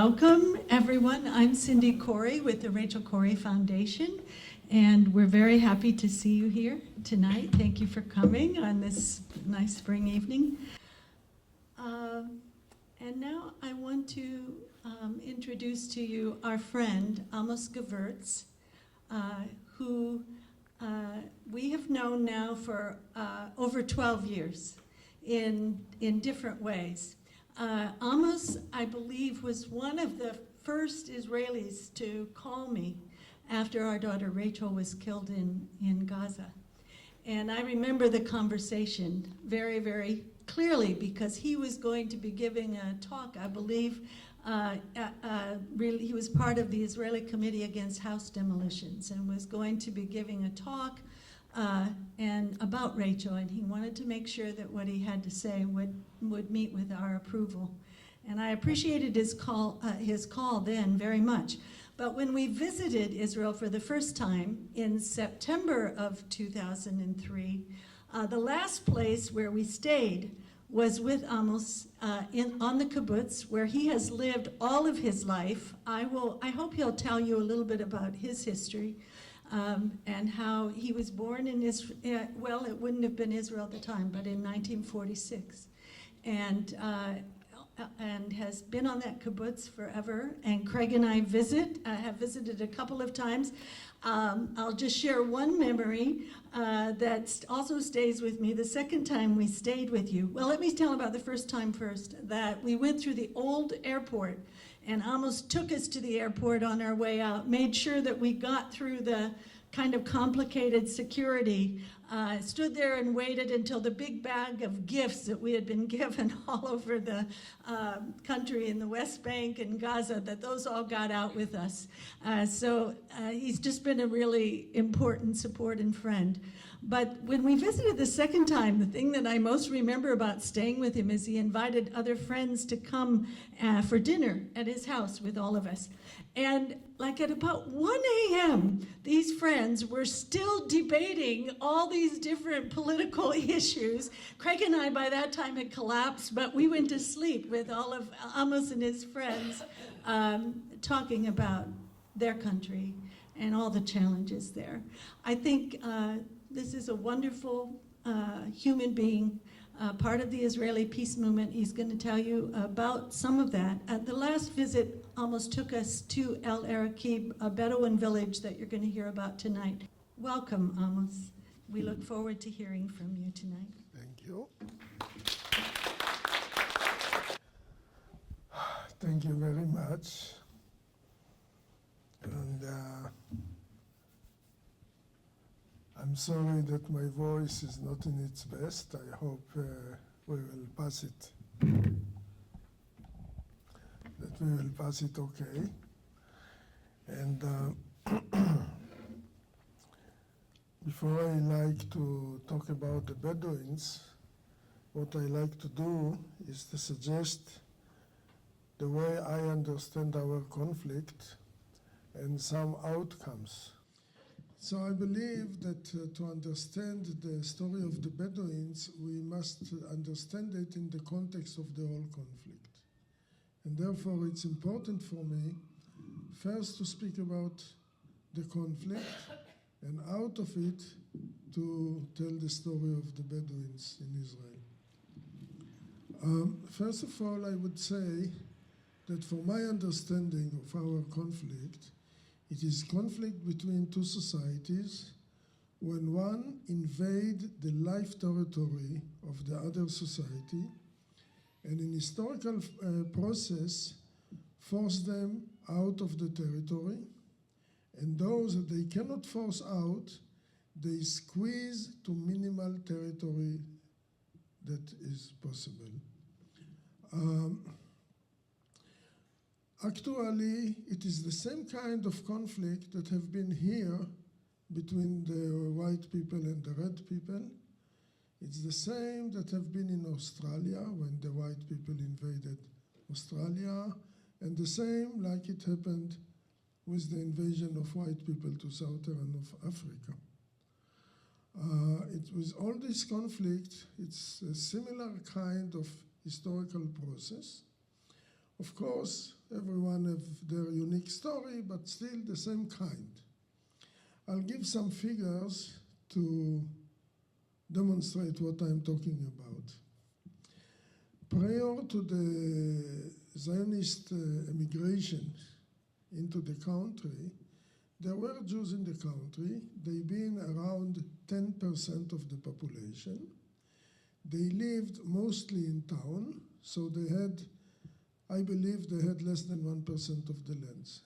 Welcome, everyone. I'm Cindy Corey with the Rachel Corey Foundation, and we're very happy to see you here tonight. Thank you for coming on this nice spring evening. And now I want to introduce to you our friend, Amos Gvirtz, who we have known now for over 12 years in different ways. Amos, I believe, was one of the first Israelis to call me after our daughter Rachel was killed in Gaza. And I remember the conversation very, very clearly because he was going to be giving a talk, I believe. He was part of the Israeli Committee Against House Demolitions and was going to be giving a talk and about Rachel, and he wanted to make sure that what he had to say would meet with our approval. And I appreciated his call then very much. But when we visited Israel for the first time in September of 2003, the last place where we stayed was with Amos on the kibbutz, where he has lived all of his life. I hope he'll tell you a little bit about his history. And how he was born in Israel, well, it wouldn't have been Israel at the time, but in 1946. And has been on that kibbutz forever. And Craig and I have visited a couple of times. I'll just share one memory that also stays with me. The second time we stayed with you, well, let me tell about the first time first, that we went through the old airport, and Amos took us to the airport on our way out, made sure that we got through the kind of complicated security, stood there and waited until the big bag of gifts that we had been given all over the country in the West Bank and Gaza, that those all got out with us. So he's just been a really important support and friend. But when we visited the second time, the thing that I most remember about staying with him is he invited other friends to come for dinner at his house with all of us. And like at about 1 a.m., these friends were still debating all these different political issues. Craig and I, by that time, had collapsed, but we went to sleep with all of Amos and his friends talking about their country and all the challenges there. I think this is a wonderful human being, part of the Israeli peace movement. He's going to tell you about some of that. At the last visit, Amos took us to El Arakib, a Bedouin village that you're going to hear about tonight. Welcome, Amos. We look forward to hearing from you tonight. Thank you. Thank you very much. And I'm sorry that my voice is not in its best. I hope we will pass it. That we will pass it okay. And before I like to talk about the Bedouins, what I like to do is to suggest the way I understand our conflict and some outcomes. So I believe that to understand the story of the Bedouins, we must understand it in the context of the whole conflict. And therefore it's important for me first to speak about the conflict and out of it to tell the story of the Bedouins in Israel. First of all, I would say that for my understanding of our conflict, it is conflict between two societies when one invade the life territory of the other society and in historical process force them out of the territory, and those that they cannot force out, they squeeze to minimal territory that is possible. Actually, it is the same kind of conflict that have been here between the white people and the red people. It's the same that have been in Australia when the white people invaded Australia, and the same like it happened with the invasion of white people to southern of Africa. It was all this conflict, it's a similar kind of historical process. Of course, everyone have their unique story, but still the same kind. I'll give some figures to demonstrate what I'm talking about. Prior to the Zionist immigration into the country, there were Jews in the country. They've been around 10% of the population. They lived mostly in town, so they had, I believe they had less than 1% of the lands.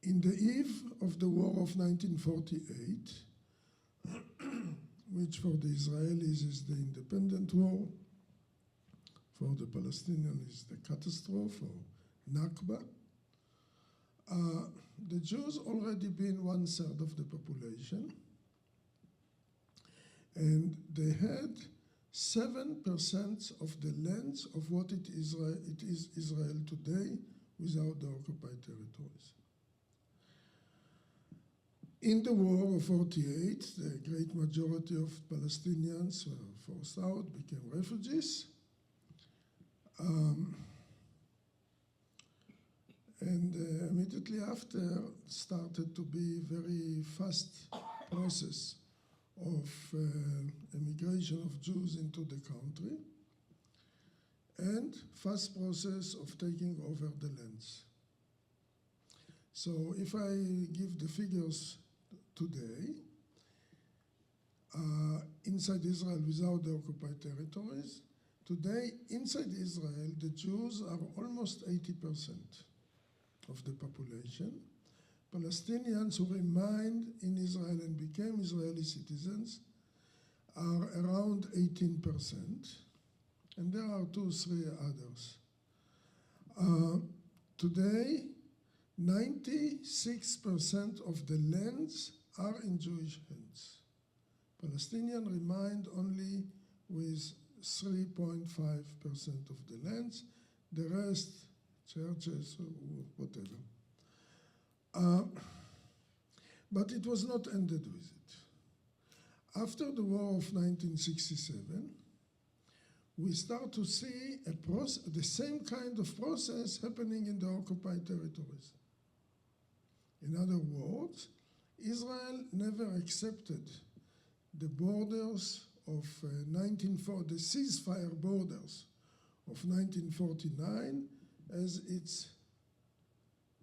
In the eve of the war of 1948, which for the Israelis is the independent war, for the Palestinians is the catastrophe or Nakba, the Jews already been 1/3 of the population, and they had 7% of the lands of what it is Israel today without the occupied territories. In the war of 48, the great majority of Palestinians were forced out, became refugees. And immediately after started to be very fast process of immigration of Jews into the country and fast process of taking over the lands. So if I give the figures today, inside Israel without the occupied territories, today inside Israel the Jews are almost 80% of the population. Palestinians who remained in Israel and became Israeli citizens are around 18%, and there are 2-3 others. Today, 96% of the lands are in Jewish hands. Palestinians remained only with 3.5% of the lands, the rest churches or whatever. But it was not ended with it. After the war of 1967, we start to see the same kind of process happening in the occupied territories. In other words, Israel never accepted the borders of the ceasefire borders of 1949 as its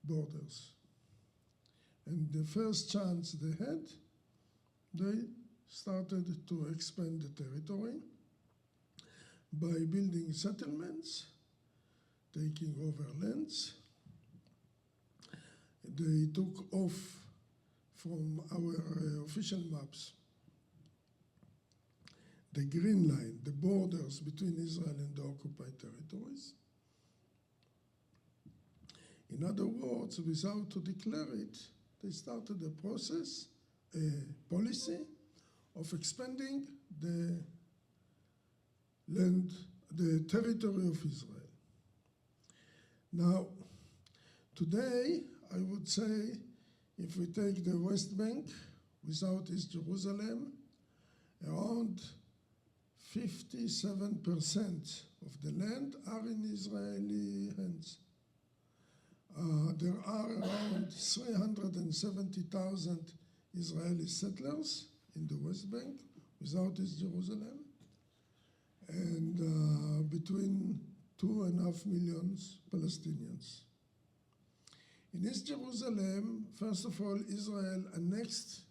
borders. And the first chance they had, they started to expand the territory by building settlements, taking over lands. They took off from our official maps the green line, the borders between Israel and the occupied territories. In other words, without to declare it, they started a process, a policy of expanding the land, the territory of Israel. Now, today, I would say, if we take the West Bank without East Jerusalem, around 57% of the land are in Israeli hands. There are around 370,000 Israeli settlers in the West Bank without East Jerusalem, and between 2.5 million Palestinians. In East Jerusalem, first of all, Israel annexed,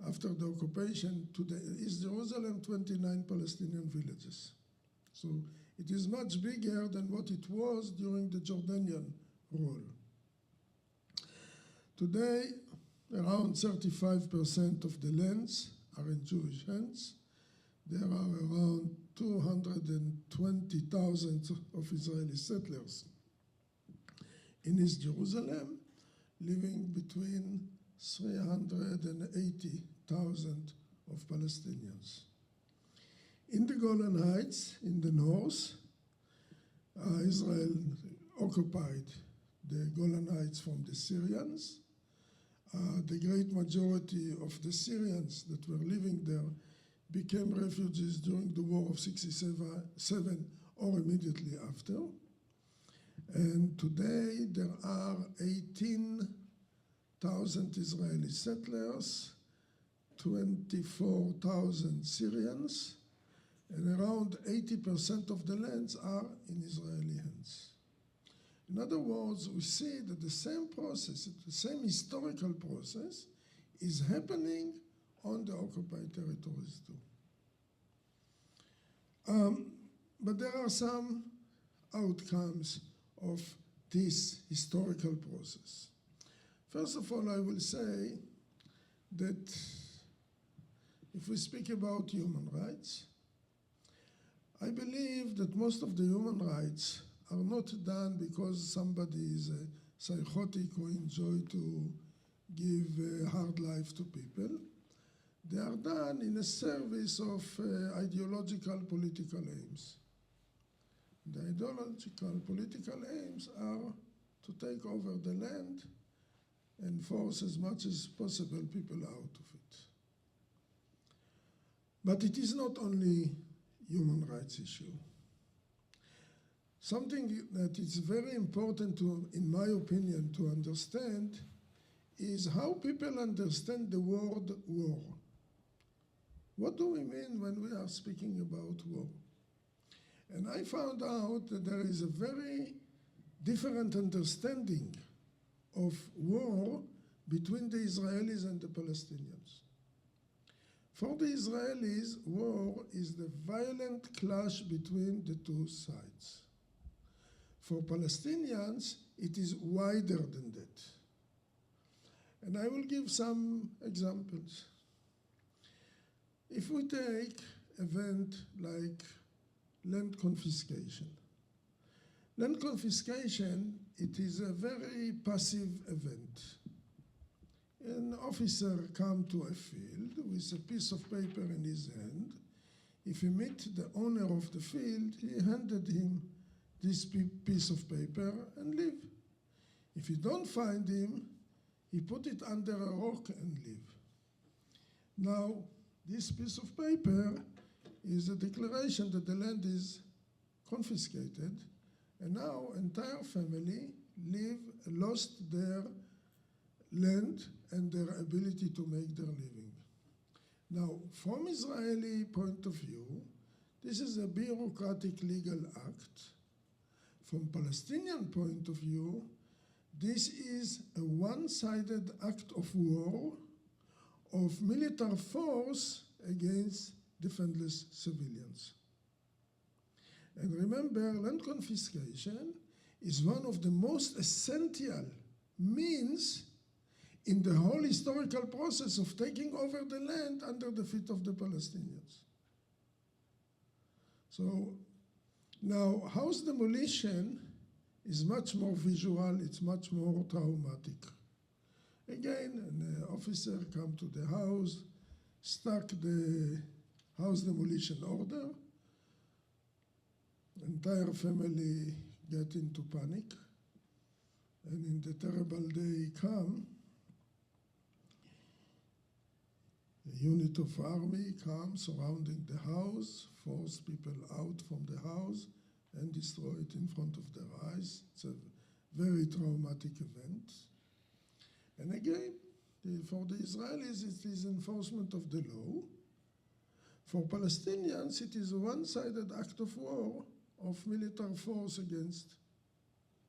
after the occupation, to the East Jerusalem 29 Palestinian villages. So it is much bigger than what it was during the Jordanian rule. Today, around 35% of the lands are in Jewish hands. There are around 220,000 of Israeli settlers in East Jerusalem, living between 380,000 of Palestinians. In the Golan Heights, in the north, Israel occupied the Golan Heights from the Syrians. The great majority of the Syrians that were living there became refugees during the war of 1967 or immediately after. And today there are 18,000 Israeli settlers, 24,000 Syrians, and around 80% of the lands are in Israeli hands. In other words, we see that the same process, the same historical process, is happening on the occupied territories too. But there are some outcomes of this historical process. First of all, I will say that if we speak about human rights, I believe that most of the human rights are not done because somebody is a psychotic who enjoy to give a hard life to people. They are done in a service of ideological political aims. The ideological political aims are to take over the land and force as much as possible people out of it. But it is not only human rights issue. Something that is very important to, in my opinion, to understand is how people understand the word war. What do we mean when we are speaking about war? And I found out that there is a very different understanding of war between the Israelis and the Palestinians. For the Israelis, war is the violent clash between the two sides. For Palestinians, it is wider than that. And I will give some examples. If we take an event like land confiscation. Land confiscation, it is a very passive event. An officer comes to a field with a piece of paper in his hand. If he met the owner of the field, he handed him this piece of paper and leave. If you don't find him, he put it under a rock and leave. Now, this piece of paper is a declaration that the land is confiscated, and now entire family lost their land and their ability to make their living. Now, from Israeli point of view, this is a bureaucratic legal act. From Palestinian point of view, this is a one-sided act of war, of military force against defenseless civilians. And remember, land confiscation is one of the most essential means in the whole historical process of taking over the land under the feet of the Palestinians. So now, house demolition is much more visual, it's much more traumatic. Again, an officer comes to the house, stuck the house demolition order, entire family get into panic, and in the terrible day come, a unit of army comes surrounding the house, force people out from the house, and destroy it in front of their eyes. It's a very traumatic event. And again, for the Israelis, it is enforcement of the law. For Palestinians, it is a one-sided act of war of military force against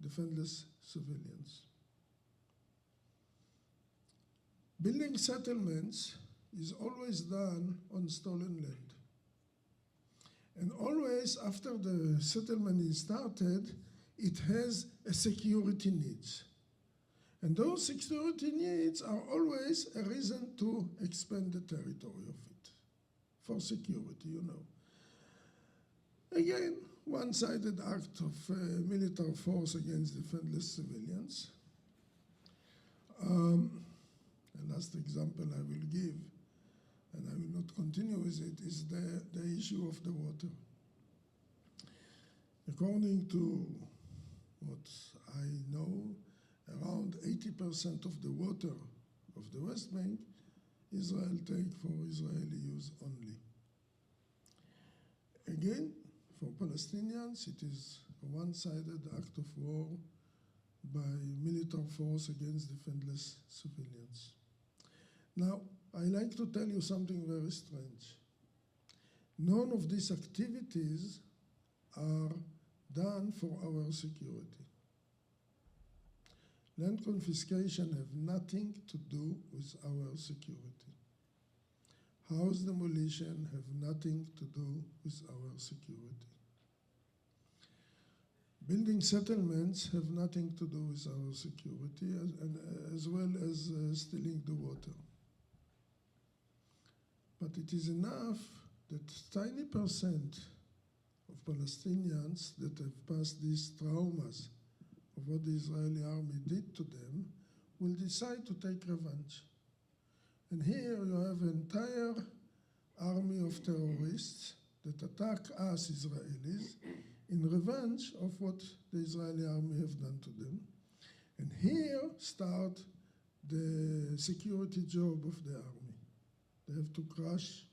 defenseless civilians. Building settlements is always done on stolen land. And always after the settlement is started, it has a security needs. And those security needs are always a reason to expand the territory of it, for security, you know. Again, one-sided act of military force against defenseless civilians. The last example I will give, and I will not continue with it, is the issue of the water. According to what I know, around 80% of the water of the West Bank, Israel take for Israeli use only. Again, for Palestinians, it is a one-sided act of war by military force against defenseless civilians. Now, I like to tell you something very strange. None of these activities are done for our security. Land confiscation have nothing to do with our security. House demolition have nothing to do with our security. Building settlements have nothing to do with our security, as well as stealing the water. But it is enough that tiny percent of Palestinians that have passed these traumas of what the Israeli army did to them will decide to take revenge. And here you have an entire army of terrorists that attack us Israelis in revenge of what the Israeli army have done to them. And here start the security job of the army. They have to crush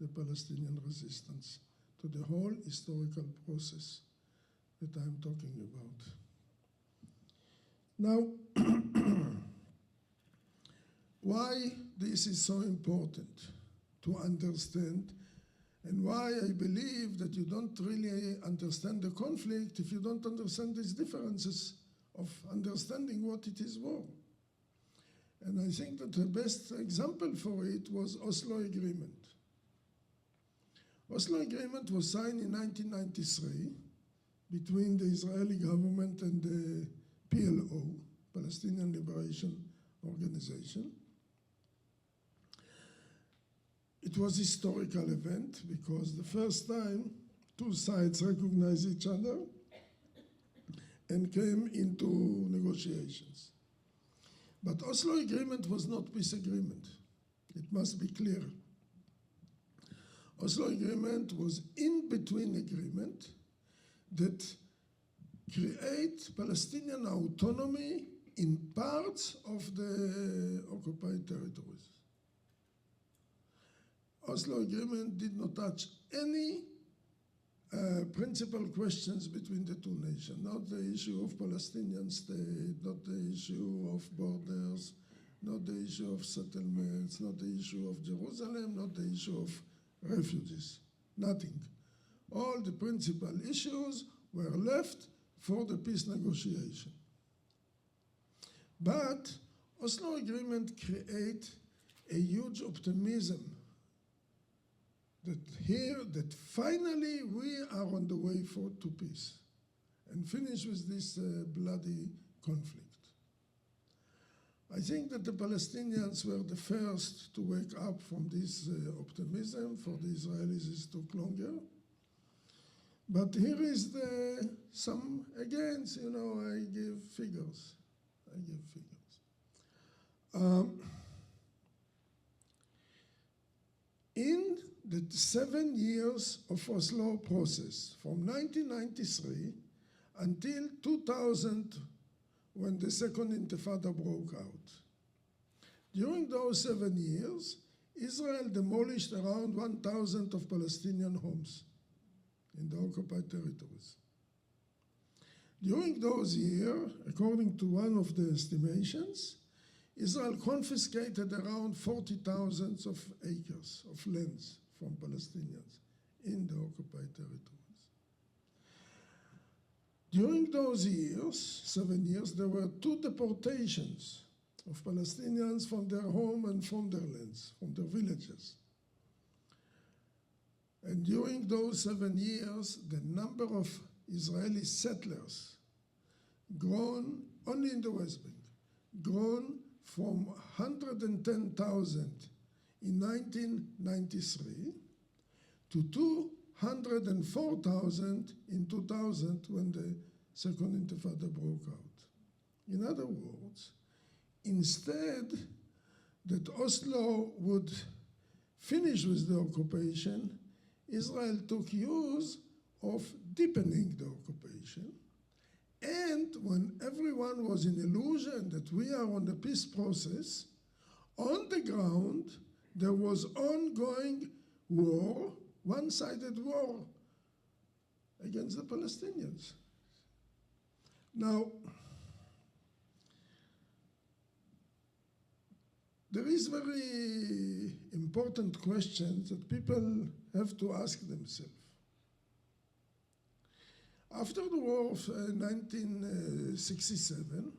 the Palestinian resistance to the whole historical process that I'm talking about. Now, why this is so important to understand, and why I believe that you don't really understand the conflict if you don't understand these differences of understanding what it is war. And I think that the best example for it was Oslo Agreement. Oslo Agreement was signed in 1993 between the Israeli government and the PLO, Palestinian Liberation Organization. It was a historical event because the first time two sides recognized each other and came into negotiations. But Oslo Agreement was not peace agreement. It must be clear. Oslo Agreement was in-between agreement that create Palestinian autonomy in parts of the occupied territories. Oslo Agreement did not touch any principal questions between the two nations, not the issue of Palestinian state, not the issue of borders, not the issue of settlements, not the issue of Jerusalem, not the issue of refugees, nothing. All the principal issues were left for the peace negotiation. But Oslo Agreement create a huge optimism that finally we are on the way to peace and finish with this bloody conflict. I think that the Palestinians were the first to wake up from this optimism. For the Israelis it took longer. But here is some, again, you know, I give figures. In the 7 years of Oslo process, from 1993 until 2000, when the Second Intifada broke out. During those 7 years, Israel demolished around 1,000 of Palestinian homes in the occupied territories. During those years, according to one of the estimations, Israel confiscated around 40,000 of acres of lands from Palestinians in the occupied territories. During those years, 7 years, there were 2 deportations of Palestinians from their home and from their lands, from their villages. And during those 7 years, the number of Israeli settlers grown, only in the West Bank, grown from 110,000 in 1993 to 204,000 in 2000 when the Second Intifada broke out. In other words, instead that Oslo would finish with the occupation, Israel took use of deepening the occupation. And when everyone was in illusion that we are on the peace process, on the ground, there was ongoing war, one-sided war against the Palestinians. Now, there is very important questions that people have to ask themselves. After the war of 1967,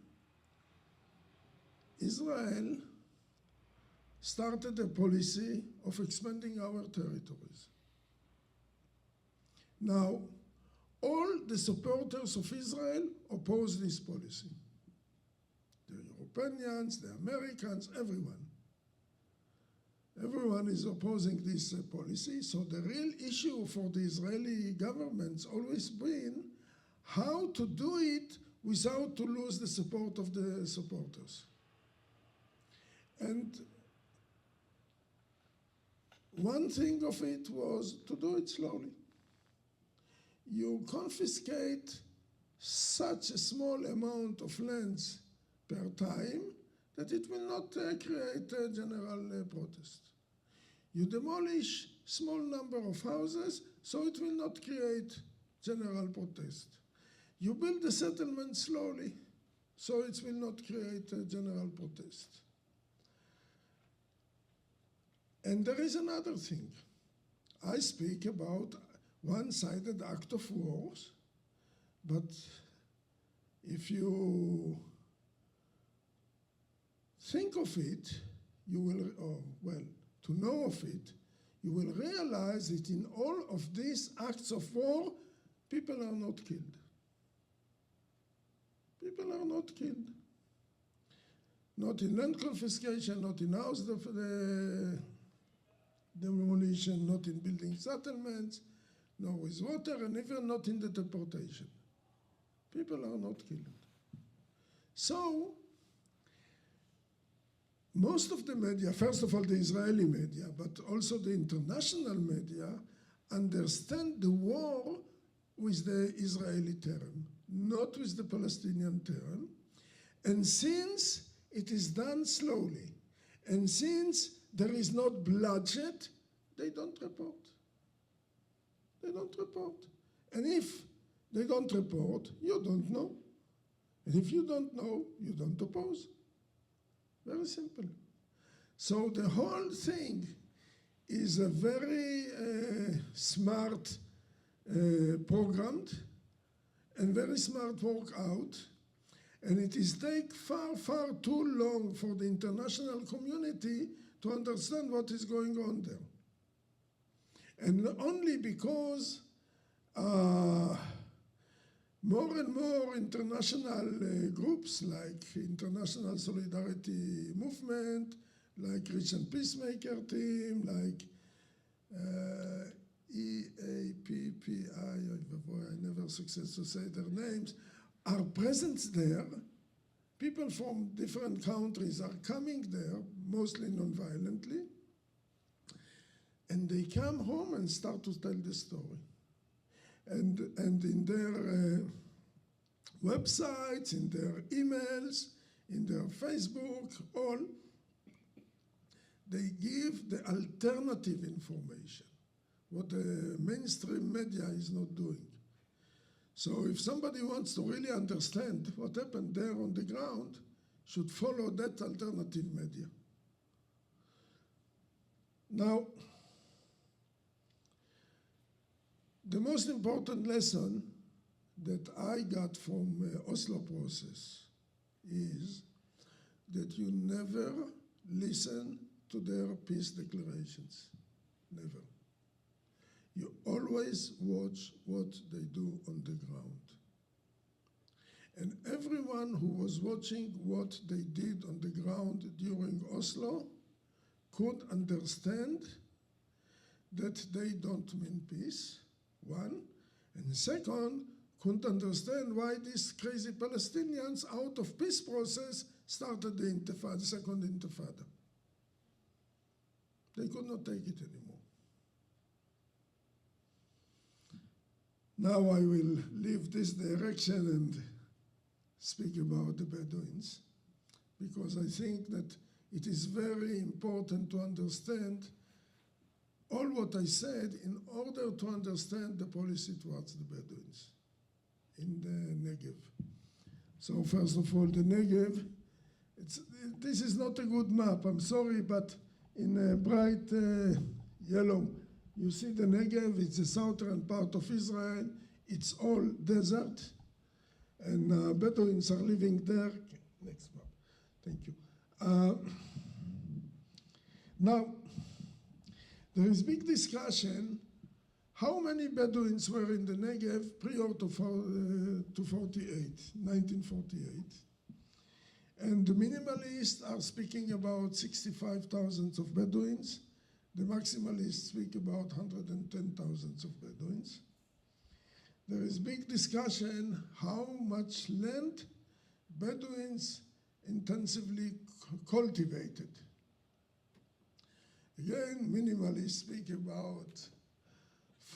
Israel started a policy of expanding our territories. Now, all the supporters of Israel oppose this policy. The Europeans, the Americans, everyone. Everyone is opposing this policy. So the real issue for the Israeli government's always been how to do it without to lose the support of the supporters. And one thing of it was to do it slowly. You confiscate such a small amount of lands per time that it will not create a general protest. You demolish small number of houses, so it will not create general protest. You build the settlement slowly, so it will not create a general protest. And there is another thing. I speak about one-sided act of wars, but if you think of it, you will, to know of it, you will realize that in all of these acts of war, people are not killed. People are not killed. Not in land confiscation, not in house demolition, not in building settlements, nor with water, and even not in the deportation. People are not killed. So, most of the media, first of all the Israeli media, but also the international media, understand the war with the Israeli term, not with the Palestinian term. And since it is done slowly, and since there is not bloodshed, they don't report. They don't report. And if they don't report, you don't know. And if you don't know, you don't oppose. Very simple. So the whole thing is a very smart programmed and very smart work out. And it is take far, far too long for the international community to understand what is going on there. And only because more and more international groups like International Solidarity Movement, like Christian Peacemaker Team, like EAPPI, I never success to say their names, are present there. People from different countries are coming there, mostly non-violently, and they come home and start to tell the story. And in their websites, in their emails, in their Facebook, all, they give the alternative information, what the mainstream media is not doing. So if somebody wants to really understand what happened there on the ground, should follow that alternative media. Now, the most important lesson that I got from Oslo process is that you never listen to their peace declarations, never. You always watch what they do on the ground. And everyone who was watching what they did on the ground during Oslo could understand that they don't mean peace, one, and second, couldn't understand why these crazy Palestinians out of peace process started the intifada, the second intifada. They could not take it anymore. Now I will leave this direction and speak about the Bedouins, because I think that it is very important to understand all what I said in order to understand the policy towards the Bedouins in the Negev. So first of all, the Negev, this is not a good map, I'm sorry, but in a bright yellow, you see the Negev, it's the southern part of Israel, it's all desert, and Bedouins are living there. Okay, next map, thank you. Now, there is big discussion how many Bedouins were in the Negev prior to 1948. And the minimalists are speaking about 65,000 of Bedouins. The maximalists speak about 110,000 of Bedouins. There is big discussion how much land Bedouins intensively cultivated. Again, minimalists speak about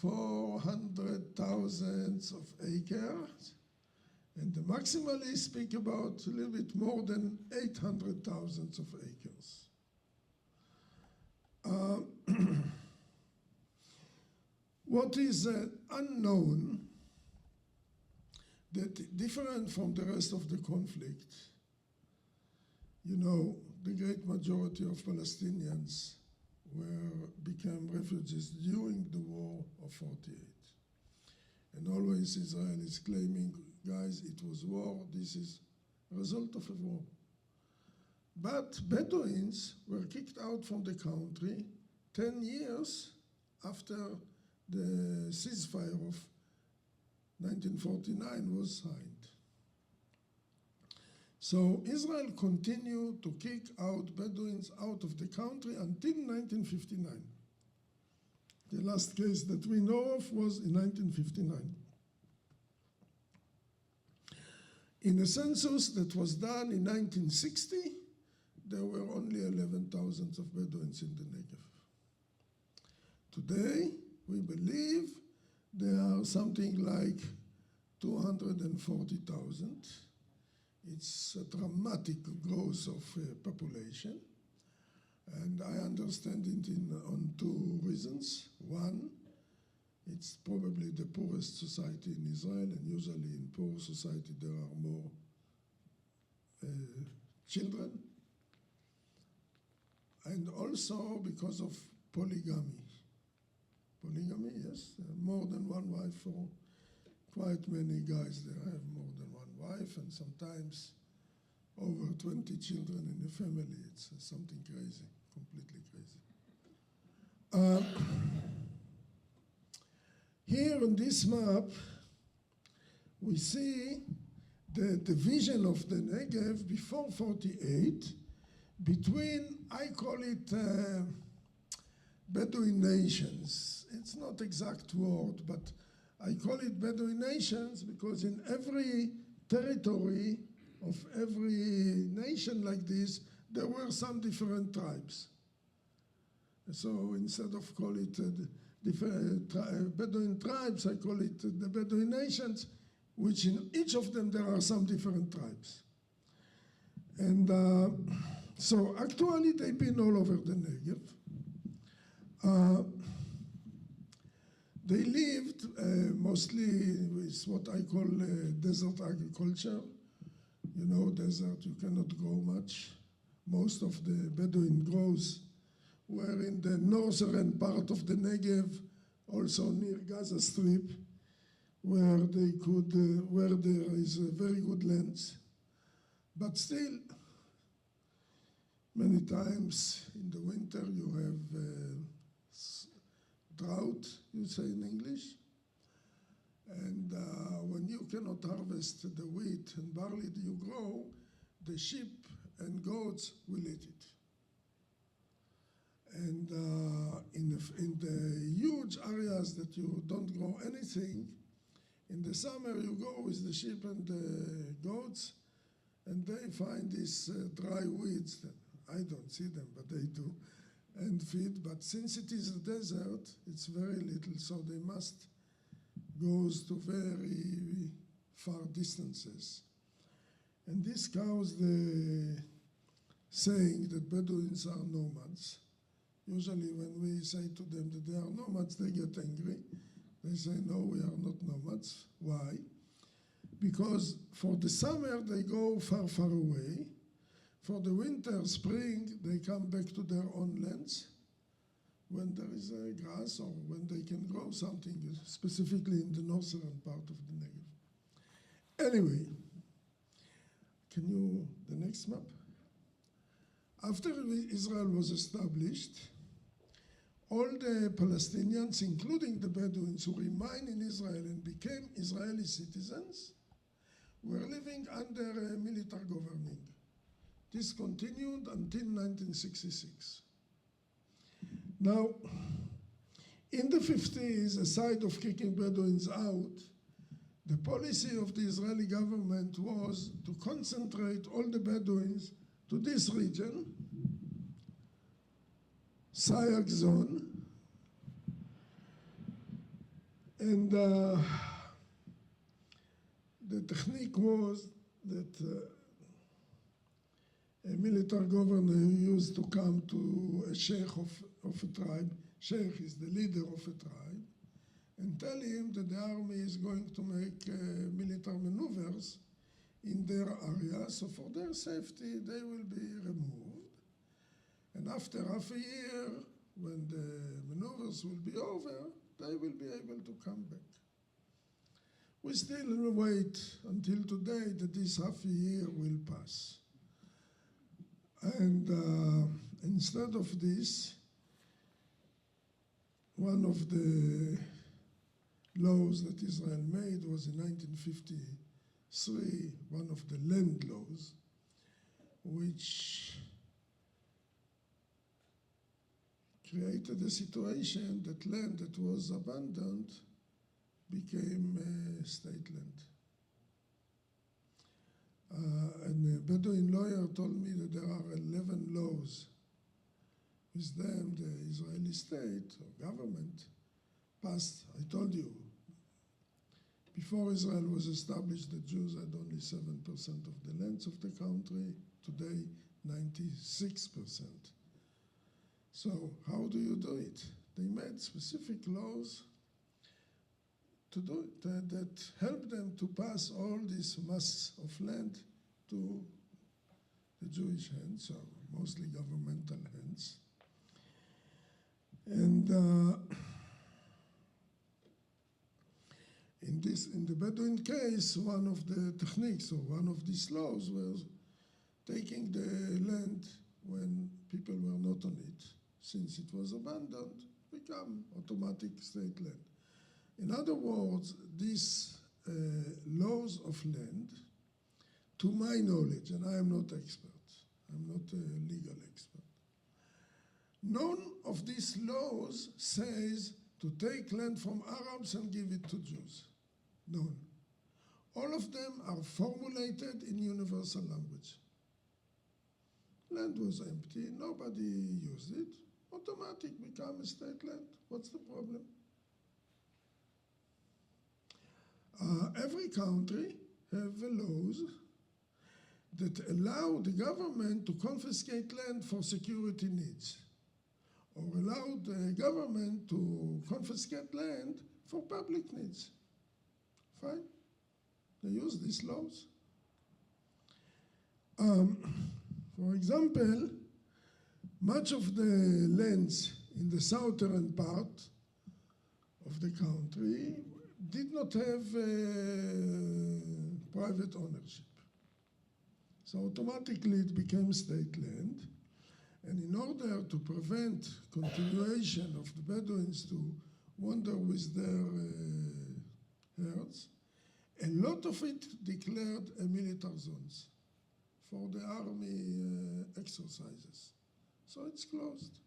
400,000 of acres, and the maximalists speak about a little bit more than 800,000 of acres. What is unknown, that different from the rest of the conflict, you know, the great majority of Palestinians became refugees during the war of 48. And always Israel is claiming, guys, it was war, this is a result of a war. But Bedouins were kicked out from the country 10 years after the ceasefire of 1949 was signed. So Israel continued to kick out Bedouins out of the country until 1959. The last case that we know of was in 1959. In a census that was done in 1960, there were only 11,000 of Bedouins in the Negev. Today, we believe there are something like 240,000. It's a dramatic growth of population, and I understand it on two reasons. One, it's probably the poorest society in Israel, and usually in poor society there are more children, and also because of polygamy. Polygamy, yes, more than one wife for quite many guys there have more than one wife, and sometimes over 20 children in a family. It's something crazy, completely crazy. Here on this map, we see the division of the Negev before 48 between, I call it Bedouin nations. It's not exact word, but I call it Bedouin nations because in every territory of every nation like this, there were some different tribes. So instead of call it Bedouin tribes, I call it the Bedouin nations, which in each of them there are some different tribes. And so actually they've been all over the Negev. They lived mostly with what I call desert agriculture. You know, desert, you cannot grow much. Most of the Bedouin grows were in the northern part of the Negev, also near Gaza Strip, where they could, where there is very good lands. But still, many times in the winter you have drought, you say in English, and when you cannot harvest the wheat and barley that you grow, the sheep and goats will eat it. And in the huge areas that you don't grow anything, in the summer you go with the sheep and the goats, and they find these dry weeds. I don't see them, but they do, and feed. But since it is a desert, it's very little, so they must go to very far distances. And this cows the saying that Bedouins are nomads. Usually when we say to them that they are nomads, they get angry. They say, no, we are not nomads. Why? because for the summer they go far, far away. For the winter, spring, they come back to their own lands when there is grass or when they can grow something, specifically in the northern part of the Negev. Anyway, the next map? After Israel was established, all the Palestinians, including the Bedouins who remained in Israel and became Israeli citizens, were living under military governing. This continued until 1966. Now, in the 50s, aside of kicking Bedouins out, the policy of the Israeli government was to concentrate all the Bedouins to this region, Sayak zone, and the technique was that a military governor used to come to a sheikh of a tribe, sheikh is the leader of a tribe, and tell him that the army is going to make military maneuvers in their area, so for their safety they will be removed. And after half a year, when the maneuvers will be over, they will be able to come back. We still wait until today that this half a year will pass. And instead of this, one of the laws that Israel made was in 1953, one of the land laws, which created a situation that land that was abandoned became state land. And a Bedouin lawyer told me that there are 11 laws. With them, the Israeli state or government passed, I told you, before Israel was established, the Jews had only 7% of the lands of the country. Today, 96%. So how do you do it? They made specific laws to do it, that help them to pass all this mass of land to the Jewish hands, or mostly governmental hands. And in the Bedouin case, one of the techniques or one of these laws was taking the land when people were not on it, since it was abandoned, become automatic state land. In other words, these laws of land, to my knowledge, and I am not expert, I'm not a legal expert, none of these laws says to take land from Arabs and give it to Jews. None. All of them are formulated in universal language. Land was empty, nobody used it, automatic become a state land. What's the problem? Every country have laws that allow the government to confiscate land for security needs, or allow the government to confiscate land for public needs. Fine. They use these laws. For example, much of the lands in the southern part of the country did not have private ownership. So automatically it became state land. And in order to prevent continuation of the Bedouins to wander with their herds, a lot of it declared military zones for the army exercises. So it's closed.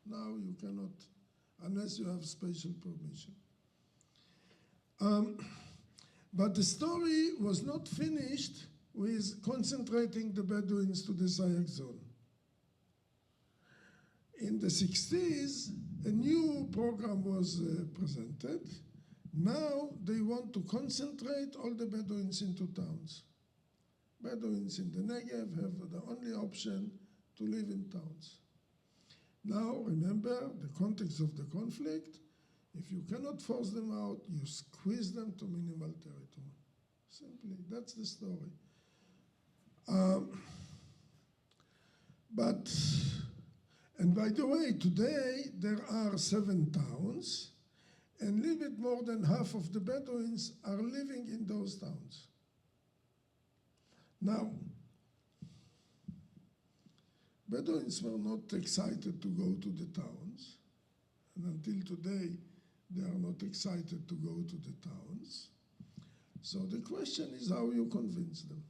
Now you cannot, unless you have special permission. But the story was not finished with concentrating the Bedouins to the Sayak zone. In the 60s, a new program was presented. Now they want to concentrate all the Bedouins into towns. Bedouins in the Negev have the only option to live in towns. Now, remember the context of the conflict. If you cannot force them out, you squeeze them to minimal territory. Simply, that's the story. And by the way, today there are 7 towns, and a little bit more than half of the Bedouins are living in those towns. Now, Bedouins were not excited to go to the towns, and until today, they are not excited to go to the towns. So the question is how you convince them.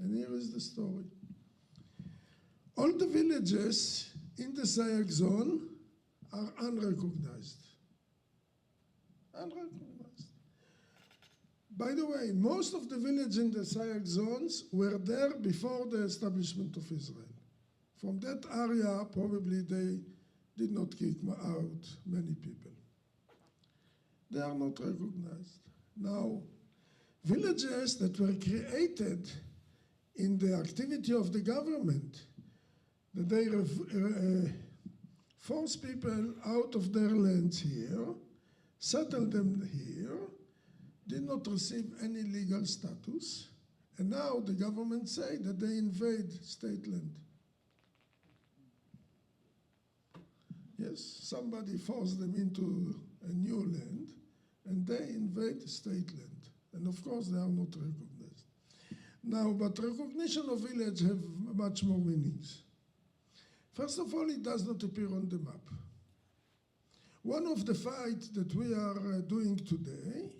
And here is the story. All the villages in the Sayak zone are unrecognized. Unrecognized. By the way, most of the villages in the Sayak zones were there before the establishment of Israel. From that area, probably they did not kick out many people. They are not recognized. Now, villages that were created in the activity of the government, that they force people out of their lands here, settle them here, did not receive any legal status, and now the government say that they invade state land. Yes, somebody forced them into a new land, and they invade state land. And of course, they are not recognized. Now, but recognition of village have much more meanings. First of all, it does not appear on the map. One of the fights that we are doing today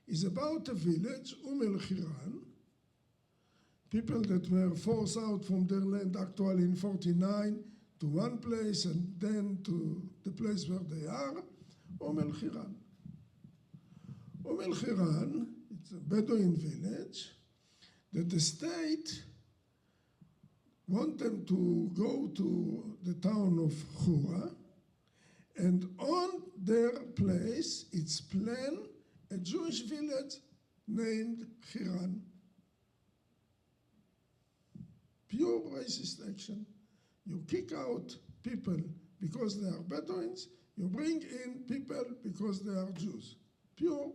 is about a village, Khiran, people that were forced out from their land actually in 49 to one place and then to the place where they are, Khiran. Khiran, it's a Bedouin village that the state want them to go to the town of Chura, and on their place, it's planned a Jewish village named Khiran. Pure racist action. You kick out people because they are Bedouins, you bring in people because they are Jews. Pure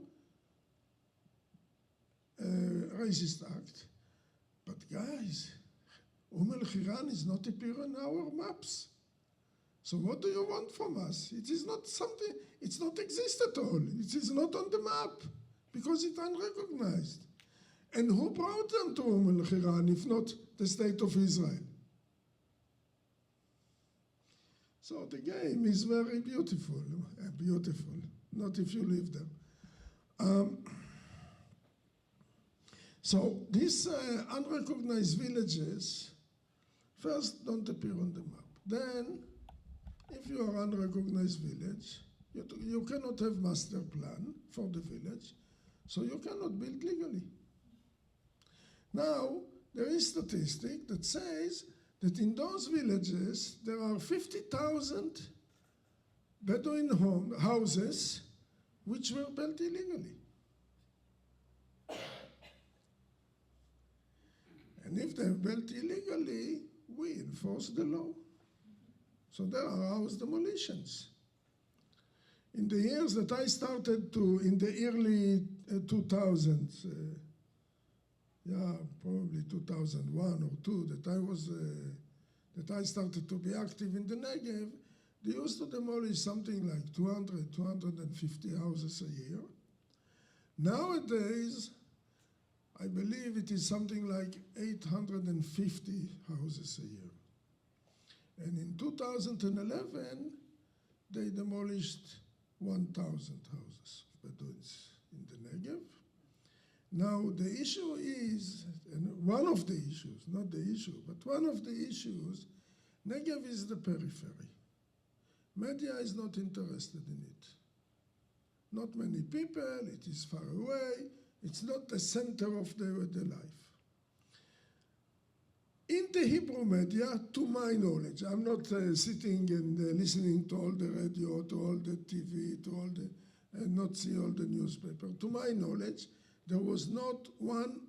racist act. But guys, Khiran is not appearing on our maps. So what do you want from us? It is not something, it's not exist at all. It is not on the map because it's unrecognized. And who brought them to Khiran if not the state of Israel? So the game is very beautiful, beautiful, not if you live there. So these unrecognized villages first don't appear on the map. Then, if you are unrecognized village, you cannot have master plan for the village, so you cannot build legally. Now, there is statistic that says that in those villages, there are 50,000 Bedouin houses which were built illegally. And if they're built illegally, we enforce the law. So there are house demolitions. In the years that I started to, in the early 2000s, probably 2001 or 2, that I started to be active in the Negev, they used to demolish something like 200, 250 houses a year. Nowadays, I believe it is something like 850 houses a year. And in 2011, they demolished 1,000 houses, Bedouins in the Negev. Now, the issue is, and one of the issues, not the issue, but one of the issues, Negev is the periphery. Media is not interested in it. Not many people, it is far away, it's not the center of the life. In the Hebrew media, to my knowledge, I'm not sitting and listening to all the radio, to all the TV, to all the, and not see all the newspaper. To my knowledge, there was not one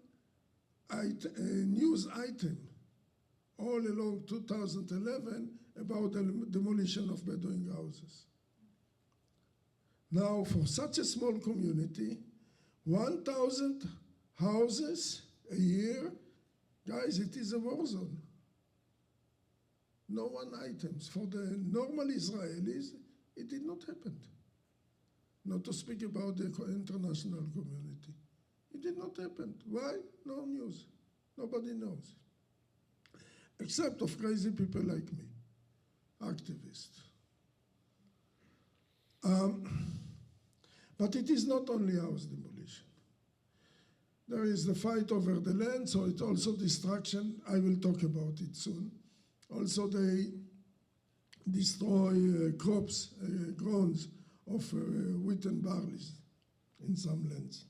news item all along 2011 about the demolition of Bedouin houses. Now, for such a small community, 1,000 houses a year. Guys, it is a war zone. No one items. For the normal Israelis, it did not happen. Not to speak about the international community. It did not happen. Why? No news. Nobody knows. Except of crazy people like me, activists. But it is not only house demolition. There is the fight over the land, so it's also destruction. I will talk about it soon. Also, they destroy crops, grounds of wheat and barley in some lands.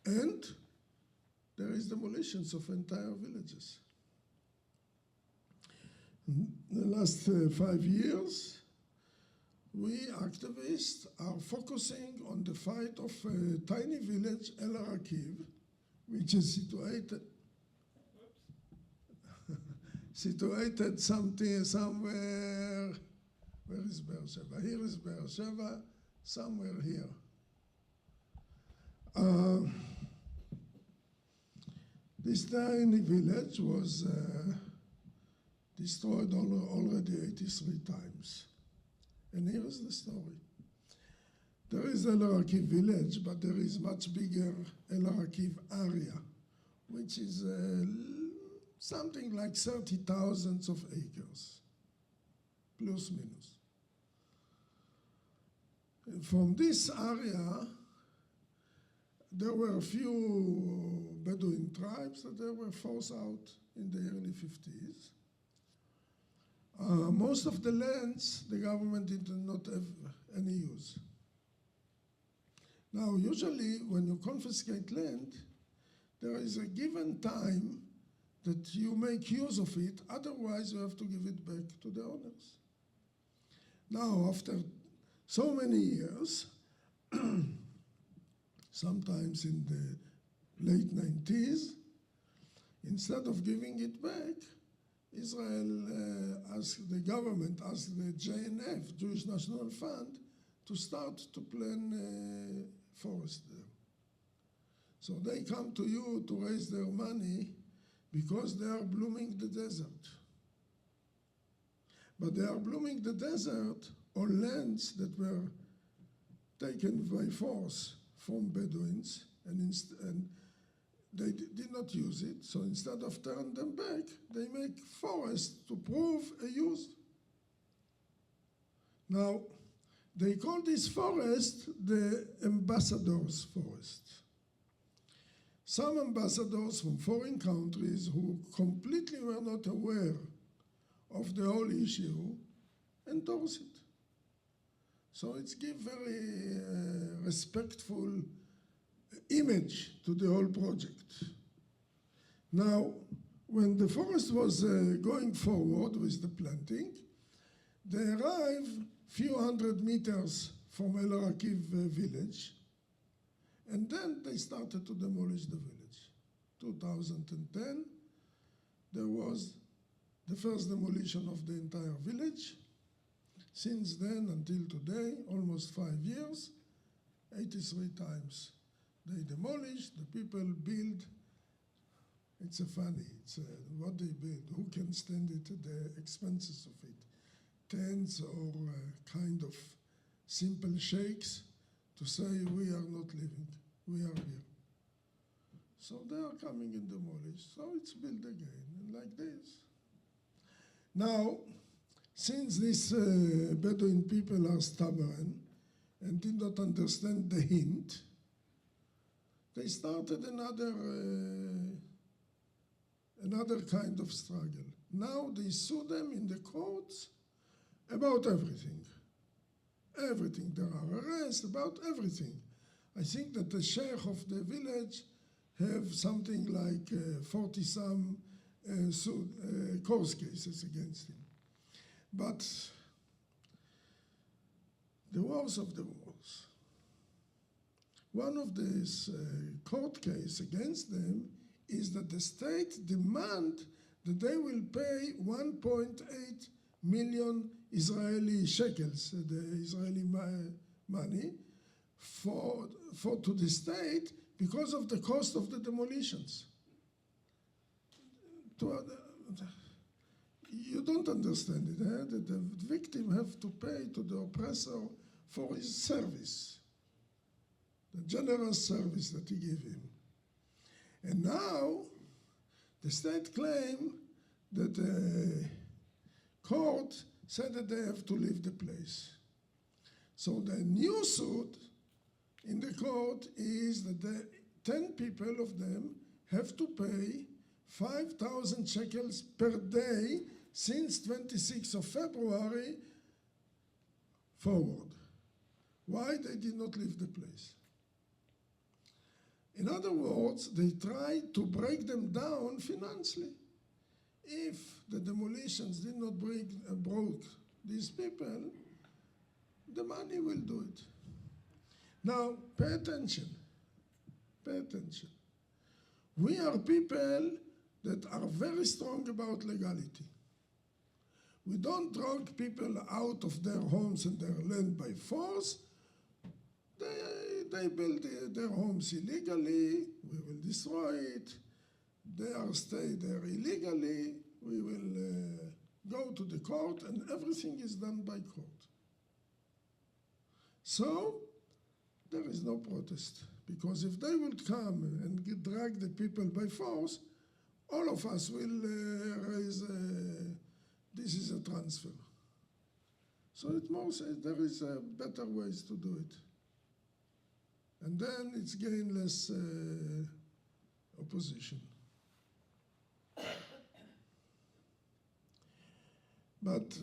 And there is demolitions of entire villages. In the last 5 years, we activists are focusing on the fight of a tiny village, El Arakiv, which is situated somewhere. Where is Beersheba? Here is Beersheba, somewhere here. This tiny village was destroyed already 83 times. And here is the story. There is El Arakiv village, but there is much bigger El Arakiv area, which is something like 30,000 of acres, plus minus. And from this area, there were a few Bedouin tribes that they were forced out in the early 50s. Most of the lands, the government did not have any use. Now, usually when you confiscate land, there is a given time that you make use of it, otherwise you have to give it back to the owners. Now, after so many years, sometimes in the late 90s, instead of giving it back, Israel asked the government, asked the JNF, Jewish National Fund, to start to plan forest there. So they come to you to raise their money because they are blooming the desert. But they are blooming the desert on lands that were taken by force from Bedouins, and they did not use it, so instead of turning them back, they make forests to prove a use. Now, they call this forest the ambassador's forest. Some ambassadors from foreign countries who completely were not aware of the whole issue endorse it. So it's give very respectful image to the whole project. Now, when the forest was going forward with the planting, they arrived few hundred meters from El Arakiv village, and then they started to demolish the village. 2010, there was the first demolition of the entire village. Since then until today, almost 5 years, 83 times. They demolish, the people build. It's funny, what they build. Who can stand it, the expenses of it? Tents or kind of simple shakes to say, we are not living, we are here. So they are coming and demolish, so it's built again, and like this. Now, since these Bedouin people are stubborn and did not understand the hint, they started another kind of struggle. Now they sue them in the courts about everything. Everything. There are arrests about everything. I think that the sheikh of the village have something like 40-some court cases against him. But the worst of the wars. One of these court cases against them is that the state demand that they will pay 1.8 million Israeli shekels, the Israeli money, to the state, because of the cost of the demolitions. You don't understand it, eh? That the victim have to pay to the oppressor for his service, the generous service that he gave him. And now, the state claim that the court said that they have to leave the place. So the new suit in the court is that the 10 people of them have to pay 5,000 shekels per day since 26th of February forward. Why they did not leave the place? In other words, they tried to break them down financially. If the demolitions did not broke these people, the money will do it. Now, pay attention. Pay attention. We are people that are very strong about legality. We don't drag people out of their homes and their land by force. They build their homes illegally. We will destroy it. They are stay there illegally. We will go to the court, and everything is done by court. So there is no protest, because if they would come and drag the people by force, all of us will raise this is a transfer. So it more says there is better ways to do it. And then it's gain less opposition. But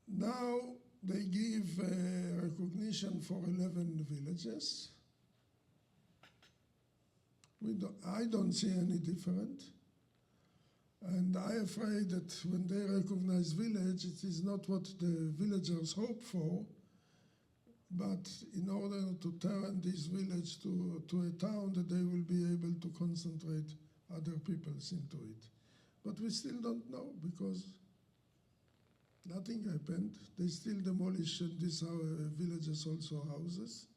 now they give recognition for 11 villages. I don't see any different. And I'm afraid that when they recognize village, it is not what the villagers hope for, but in order to turn this village to a town that they will be able to concentrate other peoples into it. But we still don't know, because nothing happened. They still demolish these villages, also houses.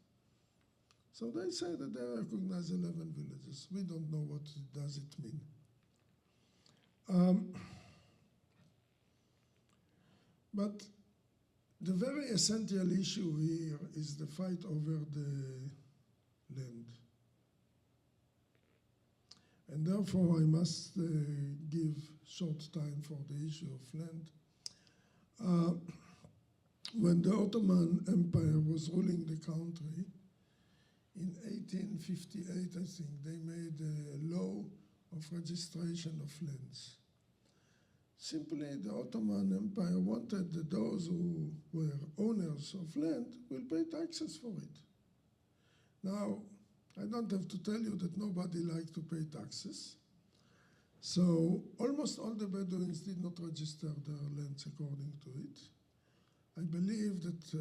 So they say that they recognize 11 villages. We don't know what does it mean. But the very essential issue here is the fight over the land. And therefore I must give short time for the issue of land. When the Ottoman Empire was ruling the country, in 1858, I think, they made a law of registration of lands. Simply, the Ottoman Empire wanted that those who were owners of land will pay taxes for it. Now, I don't have to tell you that nobody liked to pay taxes. So almost all the Bedouins did not register their lands according to it. I believe that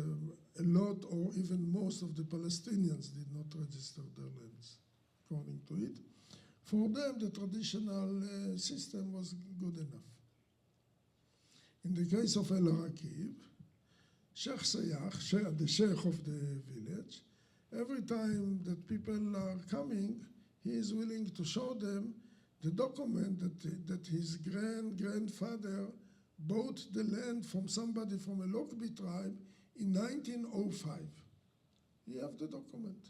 a lot or even most of the Palestinians did not register their lands according to it. For them, the traditional system was good enough. In the case of El-Rakib, Sheikh Sayach, the sheikh of the village, every time that people are coming, he is willing to show them the document that his grandfather bought the land from somebody from a Lokbi tribe in 1905. He have the document.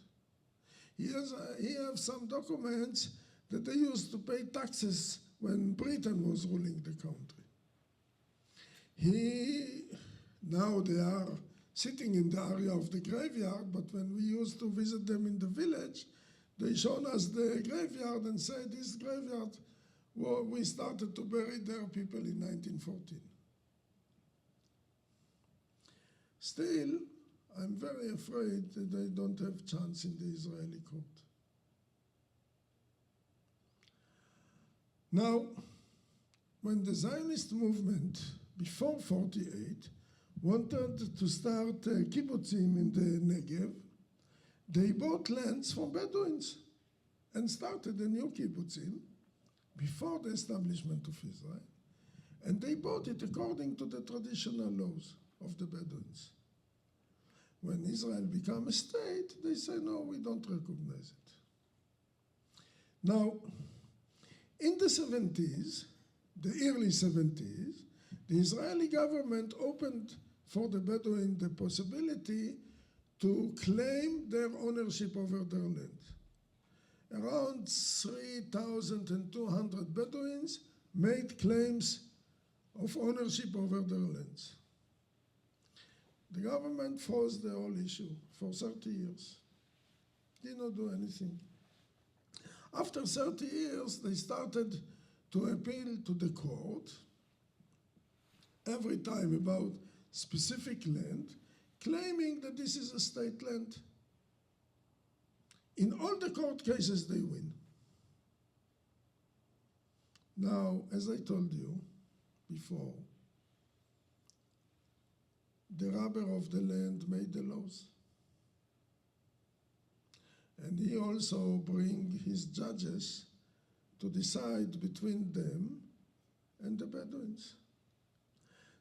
He have some documents that they used to pay taxes when Britain was ruling the country. Now they are sitting in the area of the graveyard, but when we used to visit them in the village, they showed us the graveyard and said, this graveyard, well, we started to bury their people in 1914. Still, I'm very afraid that they don't have chance in the Israeli court. Now, when the Zionist movement, before 48, wanted to start kibbutzim in the Negev, they bought lands from Bedouins and started a new kibbutzim before the establishment of Israel. And they bought it according to the traditional laws of the Bedouins. When Israel became a state, they say, no, we don't recognize it. Now, in the 70s, the early 70s, the Israeli government opened for the Bedouin the possibility to claim their ownership over their land. Around 3,200 Bedouins made claims of ownership over their lands. The government froze the whole issue for 30 years. Did not do anything. After 30 years, they started to appeal to the court every time about specific land, claiming that this is a state land. In all the court cases, they win. Now, as I told you before, the rabbi of the land made the laws. And he also brings his judges to decide between them and the Bedouins.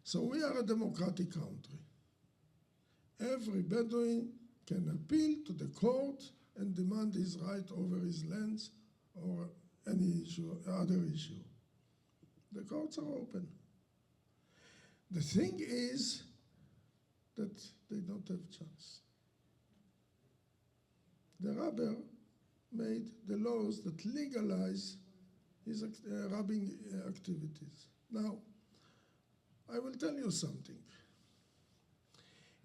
So we are a democratic country. Every Bedouin can appeal to the court and demand his right over his lands or any issue, other issue. The courts are open. The thing is that they don't have chance. The rabbi made the laws that legalize his robbing activities. Now, I will tell you something.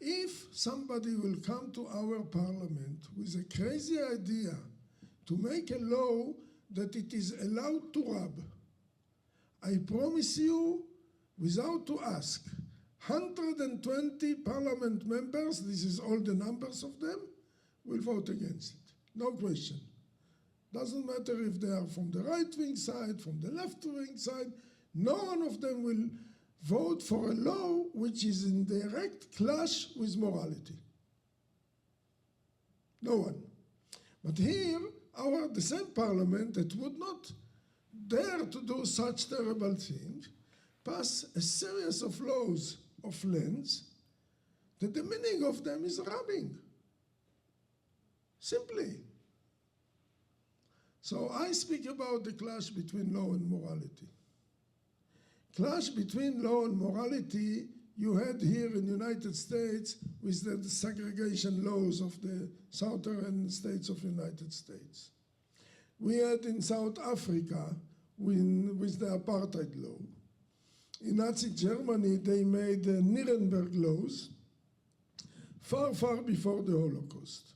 If somebody will come to our parliament with a crazy idea to make a law that it is allowed to rob, I promise you, without to ask, 120 parliament members, this is all the numbers of them, will vote against it. No question. Doesn't matter if they are from the right-wing side, from the left-wing side, no one of them will vote for a law which is in direct clash with morality. No one. But here, the same parliament that would not dare to do such terrible things, pass a series of laws of lands that the meaning of them is robbing. Simply. So I speak about the clash between law and morality. Clash between law and morality you had here in the United States with the segregation laws of the southern states of the United States. We had in South Africa with the apartheid law. In Nazi Germany, they made the Nuremberg laws far, far before the Holocaust,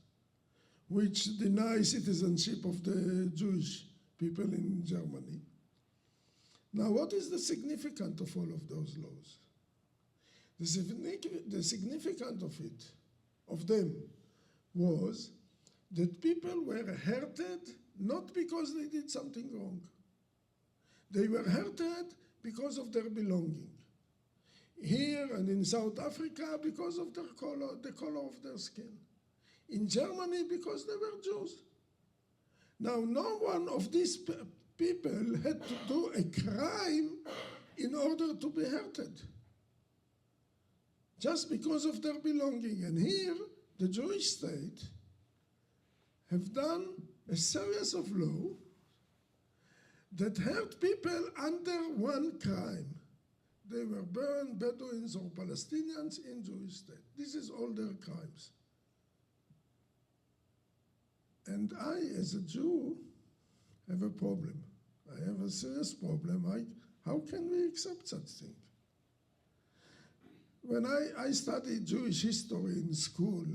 which deny citizenship of the Jewish people in Germany. Now, what is the significance of all of those laws? The significance of them, was that people were hurted not because they did something wrong. They were hurted because of their belonging. Here and in South Africa, because of their color, the color of their skin. In Germany, because they were Jews. Now, no one of these people had to do a crime in order to be hurted, just because of their belonging. And here, the Jewish state have done a series of laws that hurt people under one crime. They were burned, Bedouins or Palestinians in Jewish state. This is all their crimes. And I, as a Jew, have a problem. I have a serious problem. How can we accept such thing? When I studied Jewish history in school,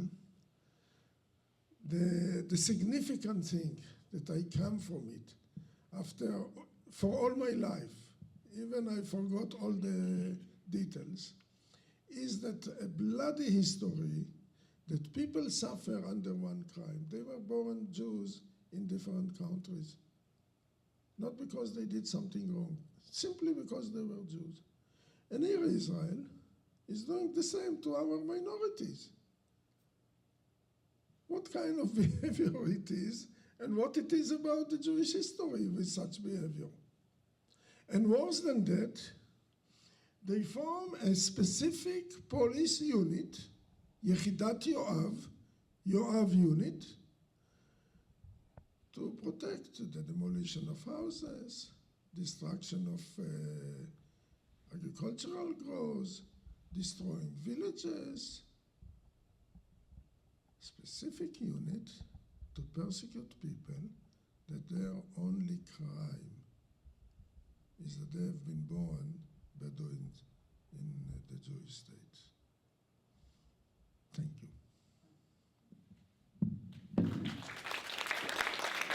the significant thing that I come from it, for all my life, even I forgot all the details, is that a bloody history that people suffer under one crime. They were born Jews in different countries, not because they did something wrong, simply because they were Jews. And here Israel is doing the same to our minorities. What kind of behavior it is, and what it is about the Jewish history with such behavior. And worse than that, they form a specific police unit יחידת יואב unit, to protect the demolition of houses, destruction of agricultural growth, destroying villages. Specific unit to persecute people that their only crime is that they have been born Bedouins in the Jewish state. Thank you.